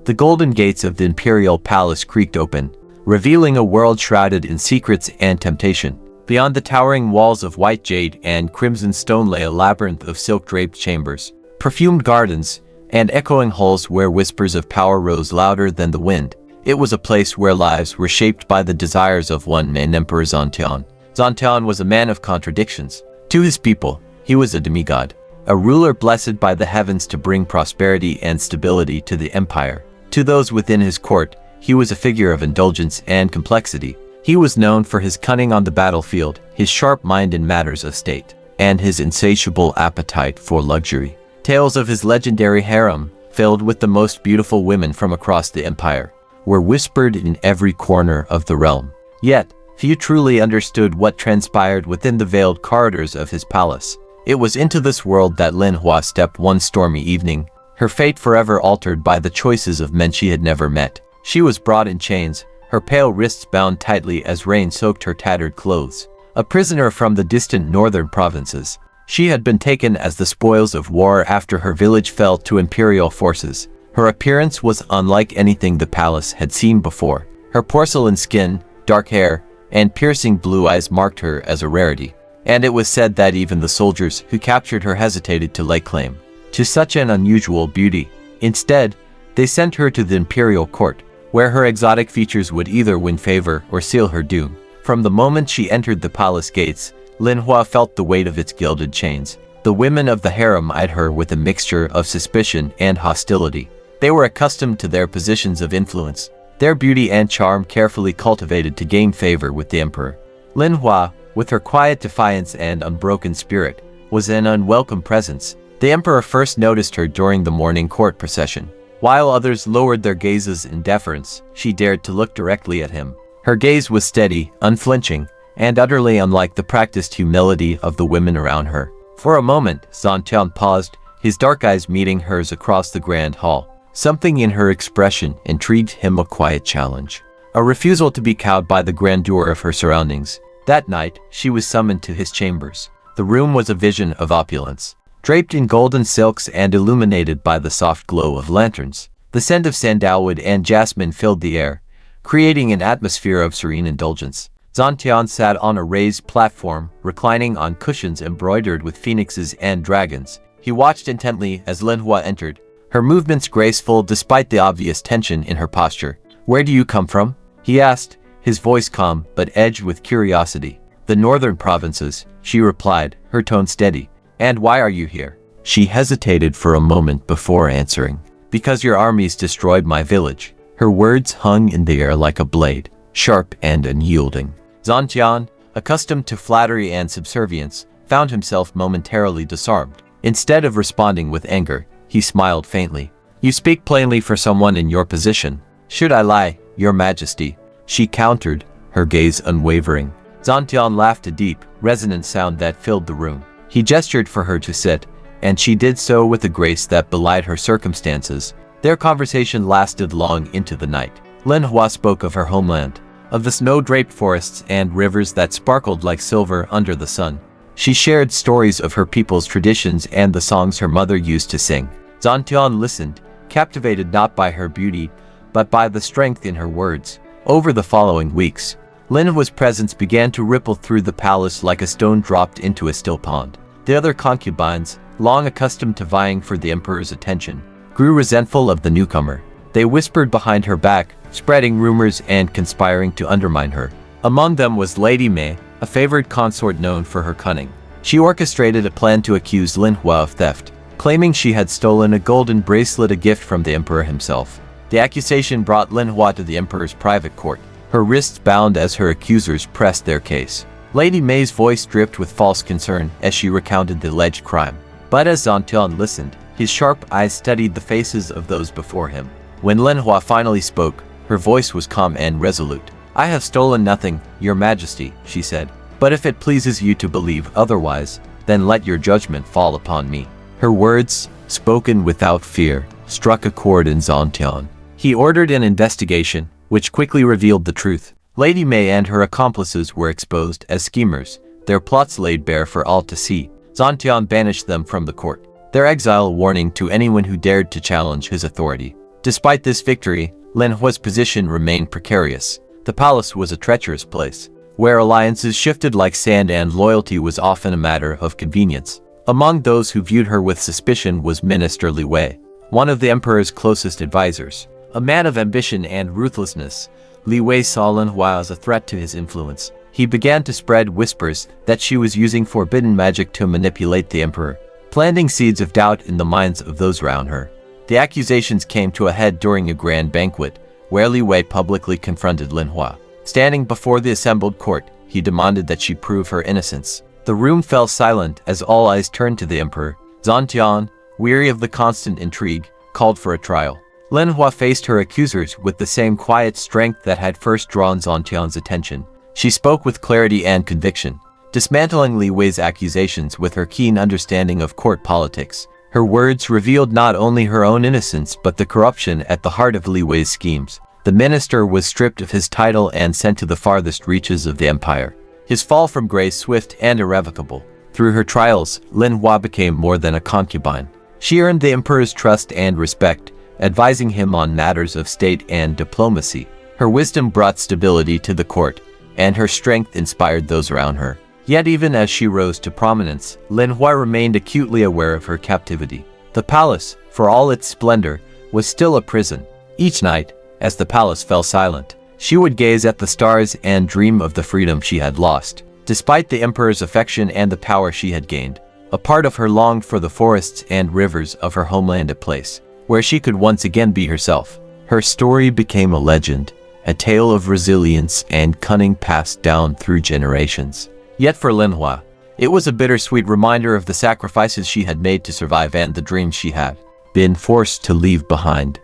the golden gates of the imperial palace creaked open, revealing a world shrouded in secrets and temptation. Beyond the towering walls of white jade and crimson stone lay a labyrinth of silk-draped chambers, perfumed gardens, and echoing halls where whispers of power rose louder than the wind. It was a place where lives were shaped by the desires of one man, Emperor Zontian. Zontian was a man of contradictions. To his people, he was a demigod, a ruler blessed by the heavens to bring prosperity and stability to the empire. To those within his court, he was a figure of indulgence and complexity. He was known for his cunning on the battlefield, his sharp mind in matters of state, and his insatiable appetite for luxury. Tales of his legendary harem, filled with the most beautiful women from across the empire, were whispered in every corner of the realm. Yet, few truly understood what transpired within the veiled corridors of his palace. It was into this world that Lin Hua stepped one stormy evening, her fate forever altered by the choices of men she had never met. She was brought in chains, her pale wrists bound tightly as rain soaked her tattered clothes. A prisoner from the distant northern provinces, she had been taken as the spoils of war after her village fell to imperial forces. Her appearance was unlike anything the palace had seen before. Her porcelain skin, dark hair, and piercing blue eyes marked her as a rarity. And it was said that even the soldiers who captured her hesitated to lay claim to such an unusual beauty. Instead, they sent her to the imperial court, where her exotic features would either win favor or seal her doom. From the moment she entered the palace gates, Lin Hua felt the weight of its gilded chains. The women of the harem eyed her with a mixture of suspicion and hostility. They were accustomed to their positions of influence, their beauty and charm carefully cultivated to gain favor with the emperor. Lin Hua, with her quiet defiance and unbroken spirit, was an unwelcome presence. The emperor first noticed her during the morning court procession. While others lowered their gazes in deference, she dared to look directly at him. Her gaze was steady, unflinching, and utterly unlike the practiced humility of the women around her. For a moment, Zontian paused, his dark eyes meeting hers across the grand hall. Something in her expression intrigued him, a quiet challenge, a refusal to be cowed by the grandeur of her surroundings. That night, she was summoned to his chambers. The room was a vision of opulence, draped in golden silks and illuminated by the soft glow of lanterns. The scent of sandalwood and jasmine filled the air, creating an atmosphere of serene indulgence. Zontian sat on a raised platform, reclining on cushions embroidered with phoenixes and dragons. He watched intently as Lin Hua entered, her movements graceful despite the obvious tension in her posture. "Where do you come from?" he asked, his voice calm but edged with curiosity. "The northern provinces," she replied, her tone steady. "And why are you here?" She hesitated for a moment before answering. "Because your armies destroyed my village." Her words hung in the air like a blade, sharp and unyielding. Zontian, accustomed to flattery and subservience, found himself momentarily disarmed. Instead of responding with anger, he smiled faintly. "You speak plainly for someone in your position." "Should I lie, Your Majesty?" she countered, her gaze unwavering. Zontian laughed, a deep, resonant sound that filled the room. He gestured for her to sit, and she did so with a grace that belied her circumstances. Their conversation lasted long into the night. Lin Hua spoke of her homeland, of the snow-draped forests and rivers that sparkled like silver under the sun. She shared stories of her people's traditions and the songs her mother used to sing. Zontian listened, captivated not by her beauty, but by the strength in her words. Over the following weeks, Lin Hua's presence began to ripple through the palace like a stone dropped into a still pond. The other concubines, long accustomed to vying for the emperor's attention, grew resentful of the newcomer. They whispered behind her back, spreading rumors and conspiring to undermine her. Among them was Lady Mei, a favored consort known for her cunning. She orchestrated a plan to accuse Lin Hua of theft, claiming she had stolen a golden bracelet, a gift from the emperor himself. The accusation brought Lin Hua to the emperor's private court, her wrists bound as her accusers pressed their case. Lady Mei's voice dripped with false concern as she recounted the alleged crime. But as Zontian listened, his sharp eyes studied the faces of those before him. When Lin Hua finally spoke, her voice was calm and resolute. "I have stolen nothing, Your Majesty," she said. "But if it pleases you to believe otherwise, then let your judgment fall upon me." Her words, spoken without fear, struck a chord in Zontian. He ordered an investigation, which quickly revealed the truth. Lady Mei and her accomplices were exposed as schemers, their plots laid bare for all to see. Zontian banished them from the court, their exile a warning to anyone who dared to challenge his authority. Despite this victory, Lin Hua's position remained precarious. The palace was a treacherous place, where alliances shifted like sand and loyalty was often a matter of convenience. Among those who viewed her with suspicion was Minister Li Wei, one of the emperor's closest advisors. A man of ambition and ruthlessness, Li Wei saw Lin Hua as a threat to his influence. He began to spread whispers that she was using forbidden magic to manipulate the emperor, planting seeds of doubt in the minds of those around her. The accusations came to a head during a grand banquet, where Li Wei publicly confronted Lin Hua. Standing before the assembled court, he demanded that she prove her innocence. The room fell silent as all eyes turned to the emperor. Zhang, weary of the constant intrigue, called for a trial. Lin Hua faced her accusers with the same quiet strength that had first drawn Zhang's attention. She spoke with clarity and conviction, dismantling Li Wei's accusations with her keen understanding of court politics. Her words revealed not only her own innocence but the corruption at the heart of Li Wei's schemes. The minister was stripped of his title and sent to the farthest reaches of the empire. His fall from grace swift and irrevocable. Through her trials, Lin Hua became more than a concubine. She earned the emperor's trust and respect, advising him on matters of state and diplomacy. Her wisdom brought stability to the court, and her strength inspired those around her. Yet even as she rose to prominence, Lin Hua remained acutely aware of her captivity. The palace, for all its splendor, was still a prison. Each night, as the palace fell silent, she would gaze at the stars and dream of the freedom she had lost. Despite the emperor's affection and the power she had gained, a part of her longed for the forests and rivers of her homeland, a place where she could once again be herself. Her story became a legend, a tale of resilience and cunning passed down through generations. Yet for Lin Hua, it was a bittersweet reminder of the sacrifices she had made to survive and the dreams she had been forced to leave behind.